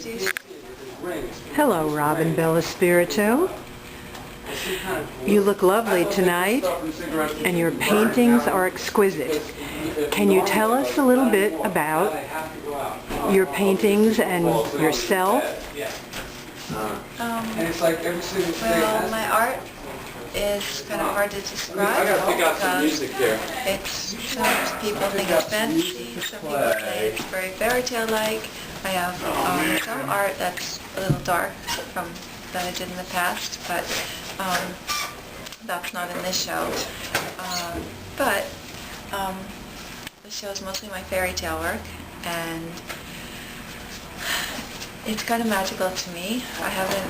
introduce? Hello, Robyn Bellospirito. You look lovely tonight, and your paintings are exquisite. Can you tell us a little bit about your paintings and yourself? Well, my art is kind of hard to describe because some people think it's fantasy, some people say it's very fairy tale-like. I have some art that's a little dark that I did in the past, but that's not in this show. This show is mostly my fairy tale work, and it's kind of magical to me. I haven't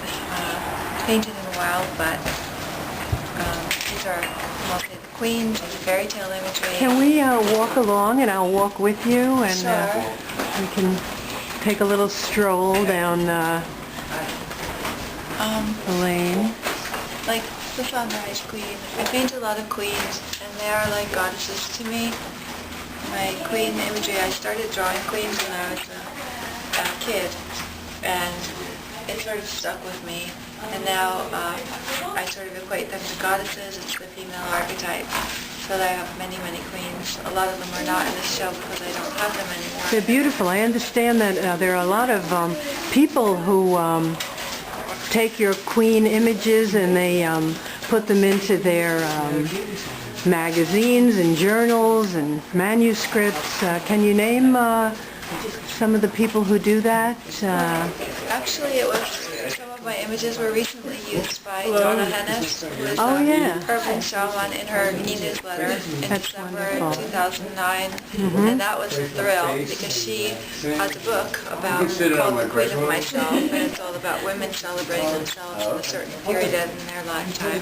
painted in a while, but these are mostly the queens and the fairy tale imagery. Can we walk along, and I'll walk with you, and sure. We can take a little stroll down the lane. Like the Sunrise Queen. I paint a lot of queens, and they are like goddesses to me. My queen imagery, I started drawing queens when I was a kid, and it sort of stuck with me. And now I sort of equate them to goddesses. It's the female archetype. So I have many, many queens. A lot of them are not in this show because I don't have them anymore. They're beautiful. I understand that there are a lot of people who take your queen images and they put them into their magazines and journals and manuscripts. Can you name some of the people who do that? Actually, some of my images were recently used by Donna Hennis, who is urban shaman, in her e-newsletter in December 2009, and that was a thrill because she has a book called The Queen of Myself, and it's all about women celebrating themselves in a certain period in their lifetime.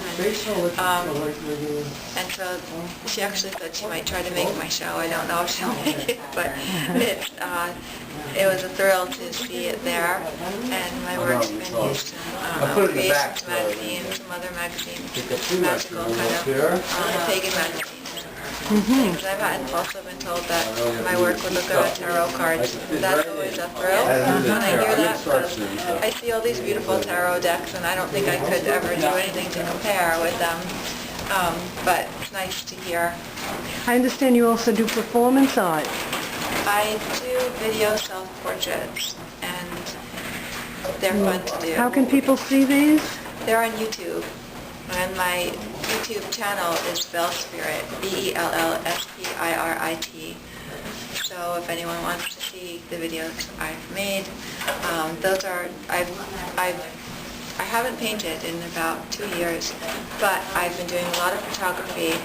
And so she actually said she might try to make my show. I don't know if she'll make it, but it was a thrill to see it there, and my work's been used in Creations magazine, some other magazines, magical kind of pagan magazines. I've also been told that my work would look good on tarot cards. That's always a thrill when I hear that, because I see all these beautiful tarot decks, and I don't think I could ever do anything to compare with them. But it's nice to hear. I understand you also do performance art. I do video self-portraits, and they're fun to do. How can people see these? They're on YouTube, and my YouTube channel is Belspirit, Bellspirit. So if anyone wants to see the videos I've made, I haven't painted in about 2 years, but I've been doing a lot of photography,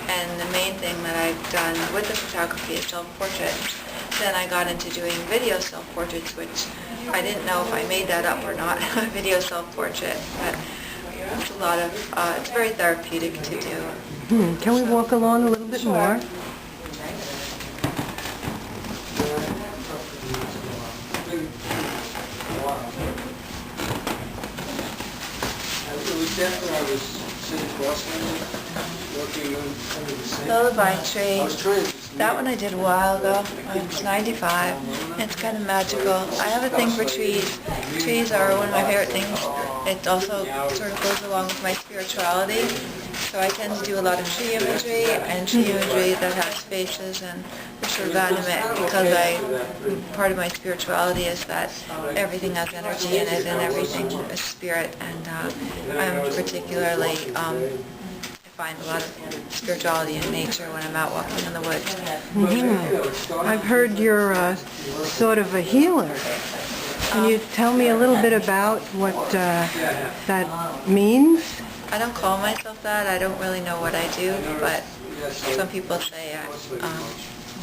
and the main thing that I've done with the photography is self-portraits. Then I got into doing video self-portraits, which I didn't know if I made that up or not, a video self-portrait, but it's very therapeutic to do. Can we walk along a little bit more? Lullaby Tree. That one I did a while ago. It's 95. It's kind of magical. I have a thing for trees. Trees are one of my favorite things. It also sort of goes along with my spirituality. So I tend to do a lot of tree imagery and tree imagery that has faces and are sort of animate, because part of my spirituality is that everything has energy in it and everything is spirit, and I'm particularly find a lot of spirituality in nature when I'm out walking in the woods. I've heard you're sort of a healer. Can you tell me a little bit about what that means? I don't call myself that. I don't really know what I do, but some people say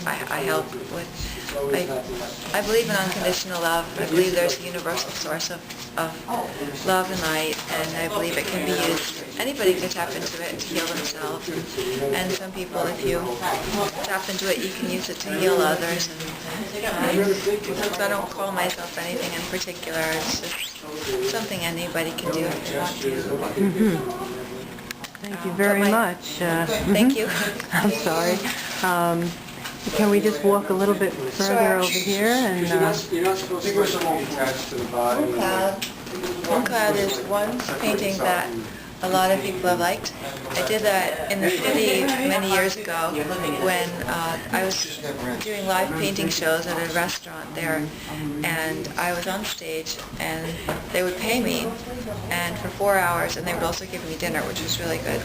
I help with. I believe in unconditional love. I believe there's a universal source of love and light, and I believe it can be used. Anybody can tap into it to heal themselves, and some people, if you tap into it, you can use it to heal others. And I don't call myself anything in particular. It's just something anybody can do if they want to. Thank you very much. Thank you. I'm sorry. Can we just walk a little bit further over here? And You're not supposed to attach to the body. Moon Cloud is one painting that a lot of people have liked. I did that in the city many years ago when I was doing live painting shows at a restaurant there, and I was on stage and they would pay me and for 4 hours, and they would also give me dinner, which was really good.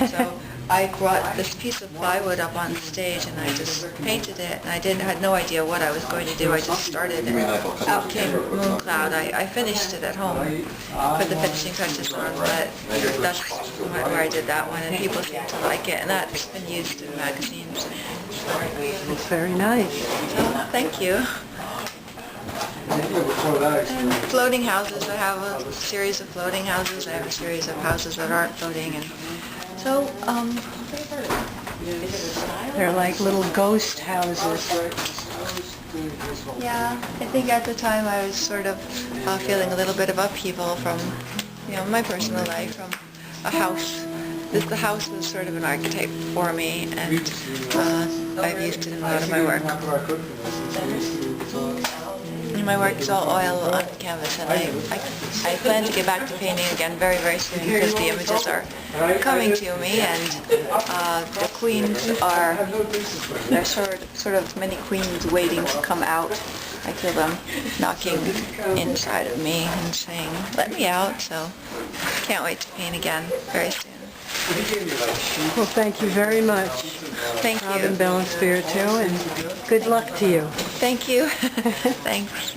So I brought this piece of plywood up on stage and I just painted it, and I had no idea what I was going to do. I just started and out came Moon Cloud. I finished it at home, put the finishing touches on, but that's where I did that one, and people seem to like it, and that's been used in magazines. it's very nice. So, thank you. And floating houses, I have a series of floating houses. I have a series of houses that aren't floating, and so They're like little ghost houses. yeah, I think at the time I was sort of feeling a little bit of upheaval from, my personal life, from a house. The house was sort of an archetype for me, and I've used it in a lot of my work. And my work is all oil on canvas, and I plan to get back to painting again very, very soon, because the images are coming to me, and the queens they're sort of many queens waiting to come out. I feel them knocking inside of me and saying, "Let me out," so can't wait to paint again very soon. Well, thank you very much. Thank you. Robyn Bellospirito, and good luck to you. Thank you. Thanks.